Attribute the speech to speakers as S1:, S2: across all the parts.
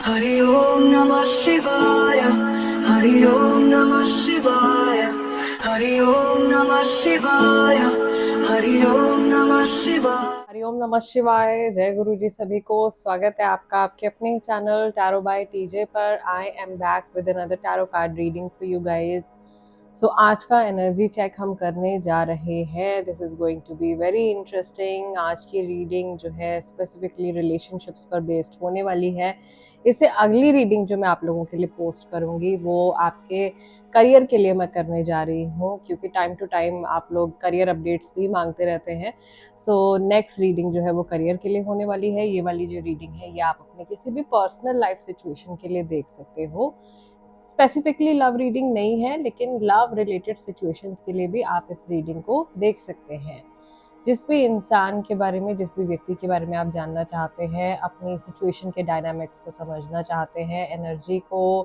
S1: हरि ओम नमः शिवाय। हरि ओम नमः शिवाय। हरि ओम नमः शिवाय। हरि ओम नमः शिवाय।
S2: हरिओम नमः शिवाय। जय गुरु जी सभी को। स्वागत है आपका आपके अपने चैनल टैरो बाय टीजे पर। I am back with another tarot card reading for you guys. So आज का एनर्जी चेक हम करने जा रहे हैं। This is going to be very interesting. आज की रीडिंग जो है स्पेसिफिकली रिलेशनशिप्स पर बेस्ड होने वाली है। इससे अगली रीडिंग जो मैं आप लोगों के लिए पोस्ट करूंगी वो आपके करियर के लिए मैं करने जा रही हूँ, क्योंकि टाइम टू टाइम आप लोग करियर अपडेट्स भी मांगते रहते हैं। सो नेक्स्ट रीडिंग जो है वो करियर के लिए होने वाली है। ये वाली जो रीडिंग है ये आप अपने किसी भी पर्सनल लाइफ सिचुएशन के लिए देख सकते हो। स्पेसिफिकली लव रीडिंग नहीं है, लेकिन लव रिलेटेड सिचुएशंस के लिए भी आप इस रीडिंग को देख सकते हैं। जिस भी इंसान के बारे में, जिस भी व्यक्ति के बारे में आप जानना चाहते हैं, अपनी सिचुएशन के डायनामिक्स को समझना चाहते हैं, एनर्जी को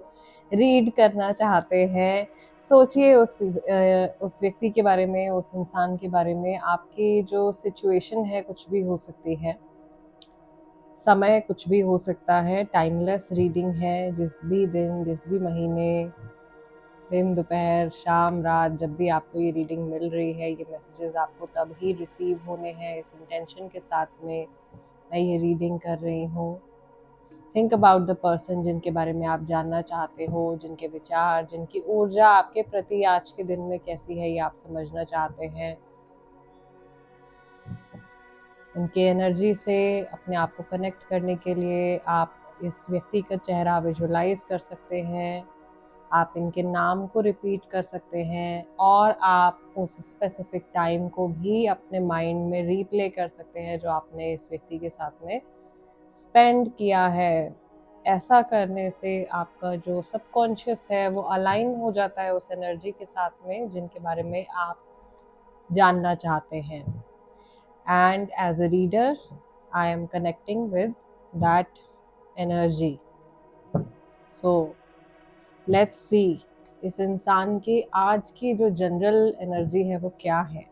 S2: रीड करना चाहते हैं, सोचिए उस व्यक्ति के बारे में, उस इंसान के बारे में। आपकी जो सिचुएशन है कुछ भी हो सकती है, समय कुछ भी हो सकता है। टाइमलेस रीडिंग है। जिस भी दिन, जिस भी महीने, दिन, दोपहर, शाम, रात, जब भी आपको ये रीडिंग मिल रही है, ये मैसेजेस आपको तब ही रिसीव होने हैं। इस इंटेंशन के साथ में मैं ये रीडिंग कर रही हूँ। थिंक अबाउट द पर्सन जिनके बारे में आप जानना चाहते हो, जिनके विचार, जिनकी ऊर्जा आपके प्रति आज के दिन में कैसी है, ये आप समझना चाहते हैं। उनके एनर्जी से अपने आप को कनेक्ट करने के लिए आप इस व्यक्ति का चेहरा विजुलाइज कर सकते हैं। आप इनके नाम को रिपीट कर सकते हैं और आप उस स्पेसिफिक टाइम को भी अपने माइंड में रीप्ले कर सकते हैं जो आपने इस व्यक्ति के साथ में स्पेंड किया है। ऐसा करने से आपका जो सबकॉन्शियस है वो अलाइन हो जाता है उस एनर्जी के साथ में जिनके बारे में आप जानना चाहते हैं। And as a reader, I am connecting with that energy. So let's see इस इंसान की आज की जो जनरल एनर्जी है वो क्या है।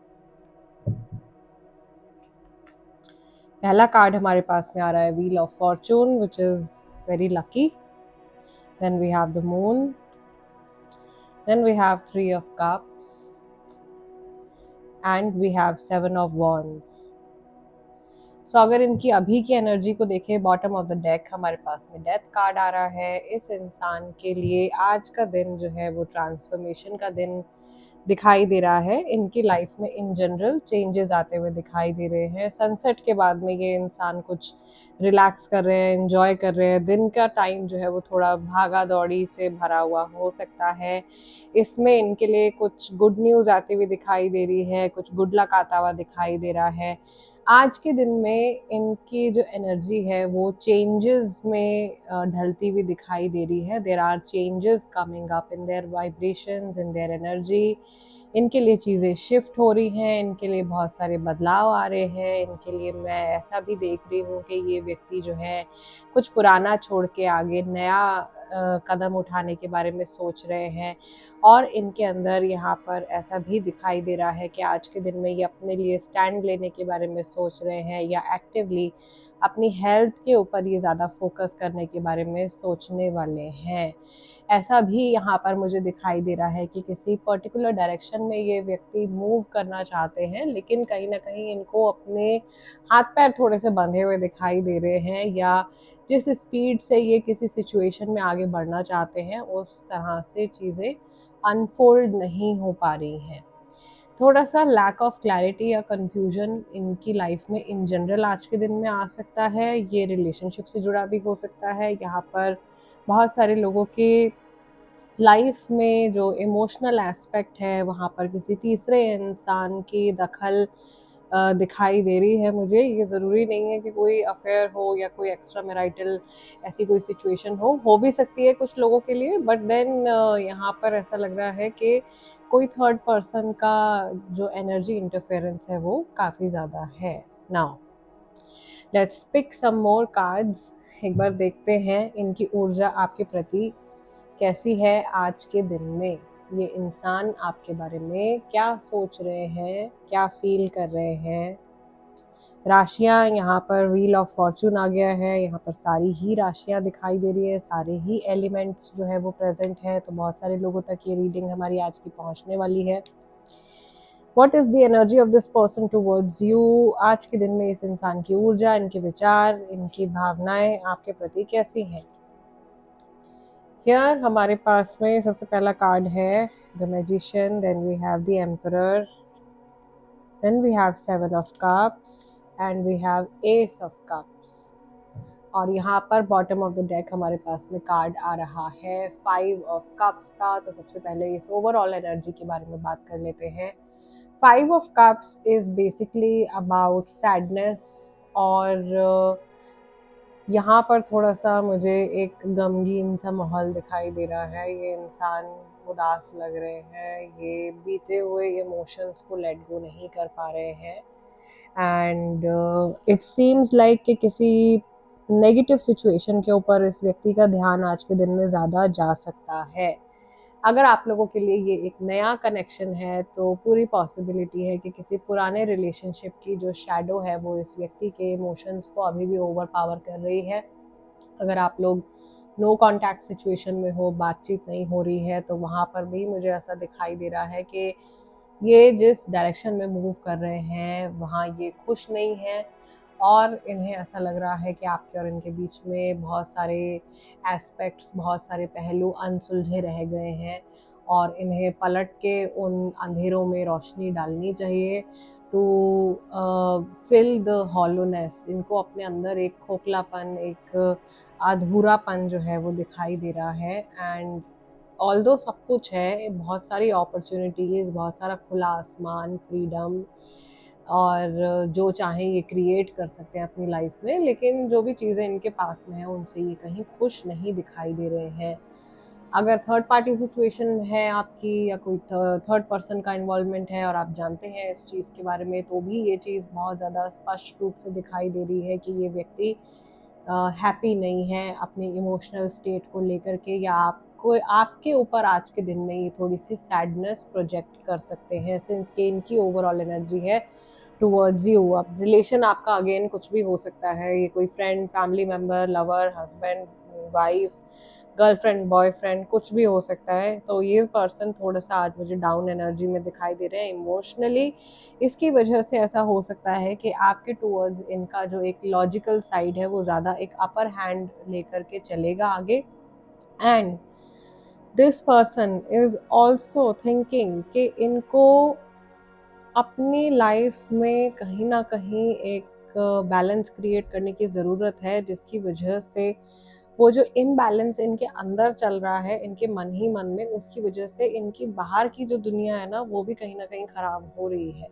S2: पहला कार्ड हमारे पास में आ रहा है wheel of fortune, which is very lucky. Then we have the moon, then we have 3 of cups and we have 7 of wands. So अगर इनकी अभी की एनर्जी को देखें, बॉटम ऑफ द डेक हमारे पास में डेथ कार्ड आ रहा है। इस इंसान के लिए आज का दिन जो है वो ट्रांसफॉर्मेशन का दिन दिखाई दे रहा है। इनकी लाइफ में इन जनरल चेंजेस आते हुए दिखाई दे रहे हैं। सनसेट के बाद में ये इंसान कुछ रिलैक्स कर रहे हैं, एंजॉय कर रहे हैं। दिन का टाइम जो है वो थोड़ा भागा दौड़ी से भरा हुआ हो सकता है। इसमें इनके लिए कुछ गुड न्यूज़ आती हुई दिखाई दे रही है, कुछ गुड लक आता हुआ दिखाई दे रहा है। आज के दिन में इनकी जो एनर्जी है वो चेंजेस में ढलती हुई दिखाई दे रही है। There are changes coming up in their vibrations, in their energy. इनके लिए चीज़ें शिफ्ट हो रही हैं, इनके लिए बहुत सारे बदलाव आ रहे हैं। इनके लिए मैं ऐसा भी देख रही हूँ कि ये व्यक्ति जो है कुछ पुराना छोड़ के आगे नया कदम उठाने के बारे में सोच रहे हैं। और इनके अंदर यहाँ पर ऐसा भी दिखाई दे रहा है कि आज के दिन में ये अपने लिए स्टैंड लेने के बारे में सोच रहे हैं, या एक्टिवली अपनी हेल्थ के ऊपर ये ज़्यादा फोकस करने के बारे में सोचने वाले हैं। ऐसा भी यहाँ पर मुझे दिखाई दे रहा है कि किसी पर्टिकुलर डायरेक्शन में ये व्यक्ति मूव करना चाहते हैं, लेकिन कहीं ना कहीं इनको अपने हाथ पैर थोड़े से बंधे हुए दिखाई दे रहे हैं, या जिस स्पीड से ये किसी सिचुएशन में आगे बढ़ना चाहते हैं उस तरह से चीज़ें अनफोल्ड नहीं हो पा रही हैं। थोड़ा सा लैक ऑफ क्लैरिटी या कंफ्यूजन इनकी लाइफ में इन जनरल आज के दिन में आ सकता है। ये रिलेशनशिप से जुड़ा भी हो सकता है। यहाँ पर बहुत सारे लोगों के लाइफ में जो इमोशनल एस्पेक्ट है वहाँ पर किसी तीसरे इंसान की दखल दिखाई दे रही है मुझे। ये ज़रूरी नहीं है कि कोई अफेयर हो या कोई एक्स्ट्रा मैरिटल ऐसी कोई सिचुएशन हो भी सकती है कुछ लोगों के लिए, बट देन यहाँ पर ऐसा लग रहा है कि कोई थर्ड पर्सन का जो एनर्जी इंटरफेरेंस है वो काफ़ी ज़्यादा है। Now let's pick some more cards. एक बार देखते हैं इनकी ऊर्जा आपके प्रति कैसी है आज के दिन में। ये इंसान आपके बारे में क्या सोच रहे हैं, क्या फील कर रहे हैं। राशियाँ यहाँ पर व्हील ऑफ फॉर्चून आ गया है, यहाँ पर सारी ही राशियाँ दिखाई दे रही है, सारे ही एलिमेंट्स जो है वो प्रेजेंट है। तो बहुत सारे लोगों तक ये रीडिंग हमारी आज की पहुँचने वाली है। What is the energy of this person towards you? आज के दिन में इस इंसान की ऊर्जा, इनके विचार, इनकी भावनाएं आपके प्रति कैसी हैं? Here हमारे पास में सबसे पहला कार्ड है the magician, then we have the emperor, then we have 7 of cups and we have ace of cups. और यहाँ पर बॉटम ऑफ द डेक हमारे पास में कार्ड आ रहा है 5 ऑफ कप्स का। तो सबसे पहले इस ओवरऑल एनर्जी के बारे में बात कर लेते हैं। 5 of Cups is basically about sadness और यहाँ पर थोड़ा सा मुझे एक गमगीन सा माहौल दिखाई दे रहा है। ये इंसान उदास लग रहे हैं, ये बीते हुए इमोशंस को लेट गो नहीं कर पा रहे हैं एंड इट सीम्स लाइक कि किसी नेगेटिव सिचुएशन के ऊपर इस व्यक्ति का ध्यान आज के दिन में ज़्यादा जा सकता है। अगर आप लोगों के लिए ये एक नया कनेक्शन है तो पूरी पॉसिबिलिटी है कि किसी पुराने रिलेशनशिप की जो शैडो है वो इस व्यक्ति के इमोशंस को अभी भी ओवर पावर कर रही है। अगर आप लोग नो कांटेक्ट सिचुएशन में हो, बातचीत नहीं हो रही है, तो वहाँ पर भी मुझे ऐसा दिखाई दे रहा है कि ये जिस डायरेक्शन में मूव कर रहे हैं वहाँ ये खुश नहीं है और इन्हें ऐसा लग रहा है कि आपके और इनके बीच में बहुत सारे एस्पेक्ट्स, बहुत सारे पहलू अनसुलझे रह गए हैं और इन्हें पलट के उन अंधेरों में रोशनी डालनी चाहिए टू फिल द हॉलोनेस। इनको अपने अंदर एक खोखलापन, एक अधूरापन जो है वो दिखाई दे रहा है एंड ऑल्दो सब कुछ है, बहुत सारी अपॉर्चुनिटीज़, बहुत सारा खुला आसमान, फ्रीडम और जो चाहें ये क्रिएट कर सकते हैं अपनी लाइफ में, लेकिन जो भी चीज़ें इनके पास में हैं उनसे ये कहीं खुश नहीं दिखाई दे रहे हैं। अगर थर्ड पार्टी सिचुएशन है आपकी या कोई थर्ड पर्सन का इन्वॉल्वमेंट है और आप जानते हैं इस चीज़ के बारे में, तो भी ये चीज़ बहुत ज़्यादा स्पष्ट रूप से दिखाई दे रही है कि ये व्यक्ति हैप्पी नहीं है अपनी इमोशनल स्टेट को लेकर के, या आपको आपके ऊपर आज के दिन में ये थोड़ी सी सैडनेस प्रोजेक्ट कर सकते हैं सिंस कि इनकी ओवरऑल एनर्जी है टुवर्ड्स यू। अब रिलेशन आपका अगेन कुछ भी हो सकता है, ये कोई friend, family member, lover, husband, wife, girlfriend, boyfriend, कुछ भी हो सकता है। तो ये पर्सन थोड़ा सा आज मुझे डाउन एनर्जी में दिखाई दे रहे हैं इमोशनली। इसकी वजह से ऐसा हो सकता है कि आपके टूवर्ड्स इनका जो एक लॉजिकल साइड है वो ज़्यादा एक अपर हैंड लेकर के चलेगा आगे and this person is also thinking कि इनको अपनी लाइफ में कहीं ना कहीं एक बैलेंस क्रिएट करने की ज़रूरत है, जिसकी वजह से वो जो इम्बैलेंस इनके अंदर चल रहा है इनके मन ही मन में, उसकी वजह से इनकी बाहर की जो दुनिया है ना वो भी कहीं ना कहीं ख़राब हो रही है।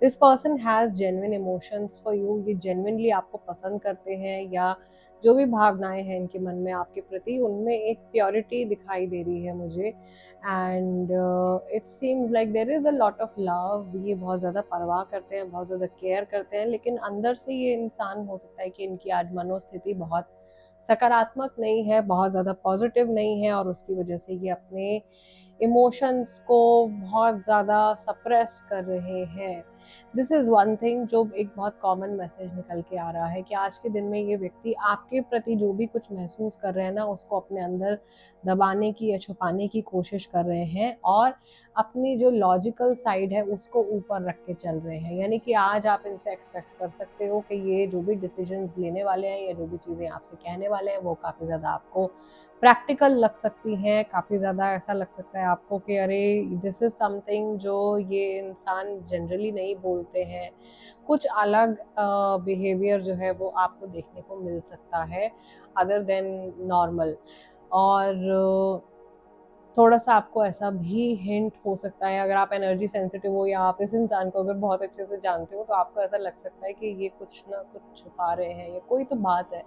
S2: This person has genuine emotions for you, ये जेन्युइनली आपको पसंद करते हैं या जो भी भावनाएं हैं इनके मन में आपके प्रति, उनमें एक प्योरिटी दिखाई दे रही है मुझे and it seems like there is a lot of love. ये बहुत ज़्यादा परवाह करते हैं, बहुत ज़्यादा केयर करते हैं, लेकिन अंदर से ये इंसान हो सकता है कि इनकी आज मनोस्थिति बहुत सकारात्मक नहीं है, बहुत ज़्यादा पॉजिटिव नहीं है और उसकी वजह से ये अपने इमोशंस को बहुत ज़्यादा सप्रेस कर रहे हैं। दिस इज़ वन थिंग जो एक बहुत कॉमन मैसेज निकल के आ रहा है कि आज के दिन में ये व्यक्ति आपके प्रति जो भी कुछ महसूस कर रहे हैं ना उसको अपने अंदर दबाने की या छुपाने की कोशिश कर रहे हैं और अपनी जो लॉजिकल साइड है उसको ऊपर रख के चल रहे हैं। यानी कि आज आप इनसे एक्सपेक्ट कर सकते हो कि ये जो भी डिसीजंस लेने वाले हैं या जो भी चीज़ें आपसे कहने वाले हैं वो काफ़ी ज़्यादा आपको प्रैक्टिकल लग सकती हैं, काफ़ी ज़्यादा ऐसा लग सकता है आपको कि अरे दिस इज़ समथिंग जो ये इंसान जनरली नहीं बोलते हैं। कुछ अलग बिहेवियर जो है वो आपको देखने को मिल सकता है अदर देन नॉर्मल और थोड़ा सा आपको ऐसा भी हिंट हो सकता है, अगर आप एनर्जी सेंसिटिव हो या आप इस इंसान को अगर बहुत अच्छे से जानते हो तो आपको ऐसा लग सकता है कि ये कुछ ना कुछ छुपा रहे हैं या कोई तो बात है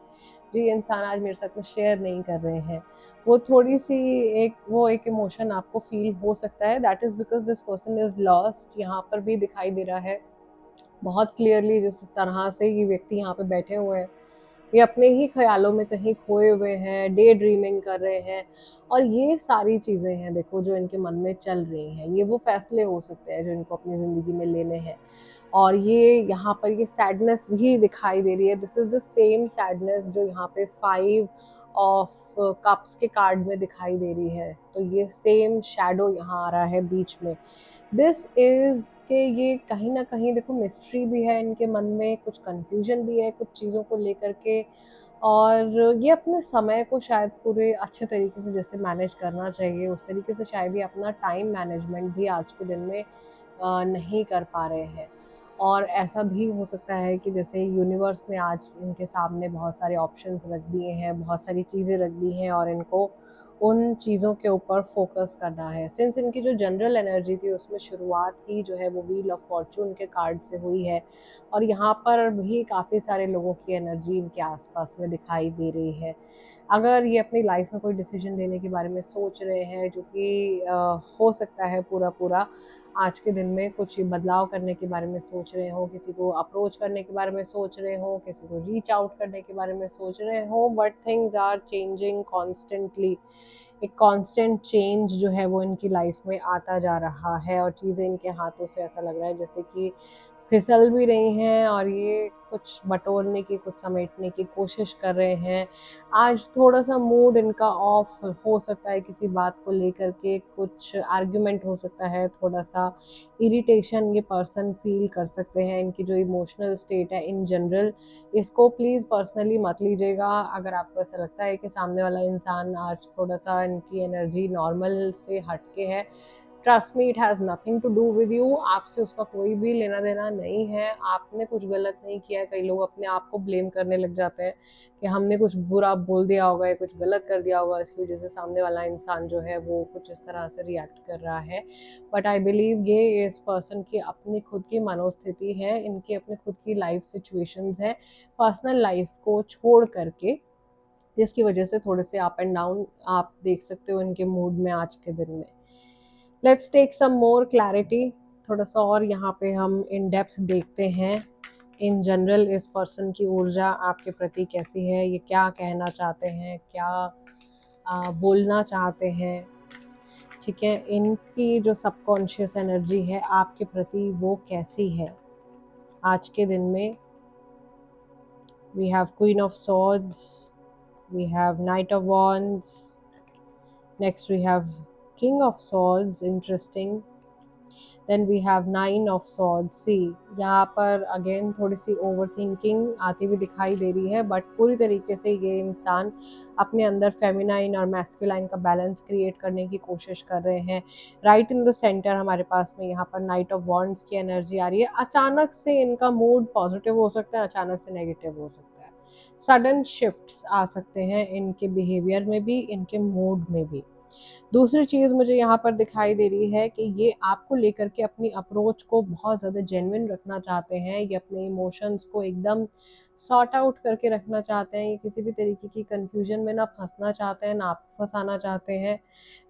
S2: जो ये इंसान आज मेरे साथ में शेयर नहीं कर रहे हैं। वो थोड़ी सी एक इमोशन आपको फील हो सकता है, that is because this person is lost. यहाँ पर भी दिखाई दे रहा है बहुत क्लियरली, जिस तरह से ये व्यक्ति यहाँ पे बैठे हुए हैं ये अपने ही ख्यालों में कहीं खोए हुए हैं, डे ड्रीमिंग कर रहे हैं और ये सारी चीज़ें हैं देखो जो इनके मन में चल रही हैं। ये वो फैसले हो सकते हैं जो इनको अपनी ज़िंदगी में लेने हैं और ये यहाँ पर ये सैडनेस भी दिखाई दे रही है। This is the same sadness जो यहाँ पे 5 ऑफ कप्स के कार्ड में दिखाई दे रही है। तो ये सेम शैडो यहाँ आ रहा है बीच में। दिस इज के ये कहीं ना कहीं देखो मिस्ट्री भी है इनके मन में, कुछ कंफ्यूजन भी है कुछ चीज़ों को लेकर के, और ये अपने समय को शायद पूरे अच्छे तरीके से जैसे मैनेज करना चाहिए उस तरीके से शायद ये अपना टाइम मैनेजमेंट भी आज के दिन में नहीं कर पा रहे हैं। और ऐसा भी हो सकता है कि जैसे यूनिवर्स ने आज इनके सामने बहुत सारे ऑप्शंस रख दिए हैं, बहुत सारी चीज़ें रख दी हैं और इनको उन चीज़ों के ऊपर फोकस करना है। सिंस इनकी जो जनरल एनर्जी थी उसमें शुरुआत ही जो है वो व्हील ऑफ फॉर्चून के कार्ड से हुई है, और यहाँ पर भी काफ़ी सारे लोगों की एनर्जी इनके आसपास में दिखाई दे रही है। अगर ये अपनी लाइफ में कोई डिसीजन लेने के बारे में सोच रहे हैं जो कि हो सकता है पूरा पूरा आज के दिन में कुछ बदलाव करने के बारे में सोच रहे हो, किसी को अप्रोच करने के बारे में सोच रहे हो, किसी को रीच आउट करने के बारे में सोच रहे हो, but things are changing constantly. एक कांस्टेंट चेंज जो है वो इनकी लाइफ में आता जा रहा है और चीज़ें इनके हाथों से ऐसा लग रहा है जैसे कि फिसल भी रही हैं, और ये कुछ बटोरने की कुछ समेटने की कोशिश कर रहे हैं। आज थोड़ा सा मूड इनका ऑफ हो सकता है किसी बात को लेकर के, कुछ आर्ग्यूमेंट हो सकता है, थोड़ा सा इरिटेशन ये पर्सन फील कर सकते हैं। इनकी जो इमोशनल स्टेट है इन जनरल, इसको प्लीज़ पर्सनली मत लीजिएगा। अगर आपको ऐसा लगता है कि सामने वाला इंसान आज थोड़ा सा इनकी एनर्जी नॉर्मल से हटके है, trust me it has nothing to do with you. आपसे उसका कोई भी लेना देना नहीं है, आपने कुछ गलत नहीं किया है। कई लोग अपने आप को ब्लेम करने लग जाते हैं कि हमने कुछ बुरा बोल दिया होगा या कुछ गलत कर दिया होगा, इसकी वजह से सामने वाला इंसान जो है वो कुछ इस तरह से रिएक्ट कर रहा है। बट आई बिलीव ये इस पर्सन की अपनी खुद की मनोस्थिति है, इनकी अपनी खुद की लाइफ सिचुएशंस है पर्सनल लाइफ को छोड़ करके, जिसकी वजह से थोड़े से अप एंड डाउन आप देख सकते हो इनके मूड में आज के दिन में। Let's take some more clarity. थोड़ा सा और यहाँ पे हम इन डेप्थ देखते हैं इन जनरल इस पर्सन की ऊर्जा आपके प्रति कैसी है, ये क्या कहना चाहते हैं, क्या बोलना चाहते हैं। ठीक है, इनकी जो सबकॉन्शियस एनर्जी है आपके प्रति वो कैसी है आज के दिन में। We have queen of swords, we have knight of wands, next we have king of swords, interesting, then we have 9 of swords। सी यहाँ पर अगेन थोड़ी सी ओवर थिंकिंग आती हुई दिखाई दे रही है, बट पूरी तरीके से ये इंसान अपने अंदर फेमिनाइन और मैस्कुलाइन का बैलेंस क्रिएट करने की कोशिश कर रहे हैं। राइट इन द सेंटर हमारे पास में यहाँ पर नाइट ऑफ वॉन्ड्स की एनर्जी आ रही है। अचानक से इनका मूड पॉजिटिव हो सकता है, अचानक से नेगेटिव हो सकता है। सडन शिफ्ट्स आ सकते हैं इनके बिहेवियर में भी, इनके मूड में भी। दूसरी चीज़ मुझे यहाँ पर दिखाई दे रही है कि ये आपको लेकर के अपनी अप्रोच को बहुत ज़्यादा जेन्युइन रखना चाहते हैं, ये अपने इमोशंस को एकदम सॉर्ट आउट करके रखना चाहते हैं, ये किसी भी तरीके की कंफ्यूजन में ना फंसना चाहते हैं, ना आपको फंसाना चाहते हैं।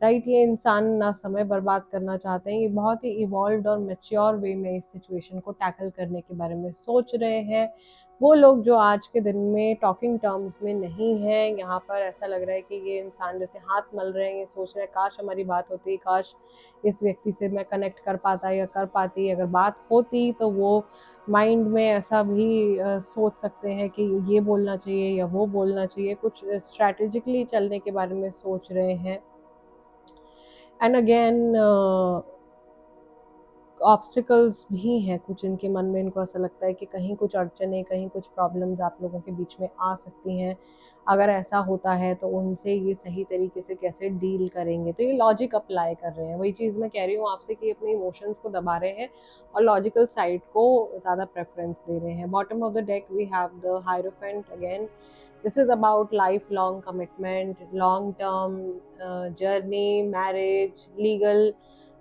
S2: राइट, ये इंसान ना समय बर्बाद करना चाहते हैं, ये बहुत ही इवॉल्व्ड और मैच्योर वे में इस सिचुएशन को टैकल करने के बारे में सोच रहे हैं। वो लोग जो आज के दिन में टॉकिंग टर्म्स में नहीं हैं, यहाँ पर ऐसा लग रहा है कि ये इंसान जैसे हाथ मल रहे हैं, ये सोच रहे हैं काश हमारी बात होती, काश इस व्यक्ति से मैं कनेक्ट कर पाता या कर पाती। अगर बात होती तो वो माइंड में ऐसा भी सोच सकते हैं कि ये बोलना चाहिए या वो बोलना चाहिए, कुछ स्ट्रैटेजिकली चलने के बारे में सोच रहे हैं। एंड अगेन ऑब्स्टिकल्स भी हैं कुछ इनके मन में, इनको ऐसा लगता है कि कहीं कुछ अड़चने, कहीं कुछ प्रॉब्लम्स आप लोगों के बीच में आ सकती हैं। अगर ऐसा होता है तो उनसे ये सही तरीके से कैसे डील करेंगे, तो ये लॉजिक अप्लाई कर रहे हैं। वही चीज़ मैं कह रही हूँ आपसे कि अपने इमोशंस को दबा रहे हैं और लॉजिकल साइड को ज़्यादा प्रेफरेंस दे रहे हैं। Bottom of the deck we have the hierophant again. This is about lifelong commitment, long term journey, marriage, legal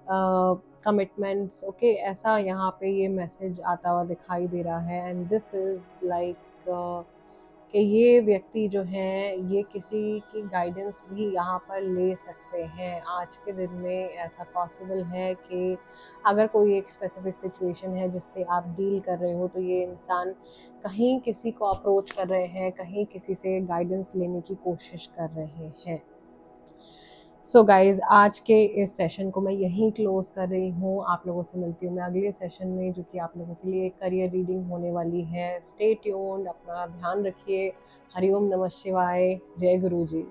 S2: commitments. Okay, ऐसा यहाँ पे ये मैसेज आता हुआ दिखाई दे रहा है। एंड दिस इज़ लाइक कि ये व्यक्ति जो हैं ये किसी की गाइडेंस भी यहाँ पर ले सकते हैं। आज के दिन में ऐसा पॉसिबल है कि अगर कोई एक स्पेसिफिक सिचुएशन है जिससे आप डील कर रहे हो, तो ये इंसान कहीं किसी को अप्रोच कर रहे हैं, कहीं किसी से गाइडेंस लेने की कोशिश कर रहे हैं। सो गाइज, आज के इस सेशन को मैं यहीं क्लोज कर रही हूँ। आप लोगों से मिलती हूँ मैं अगले सेशन में, जो कि आप लोगों के लिए करियर रीडिंग होने वाली है। स्टे ट्यून्ड, अपना ध्यान रखिए। हरिओम नमः शिवाय। जय गुरु जी।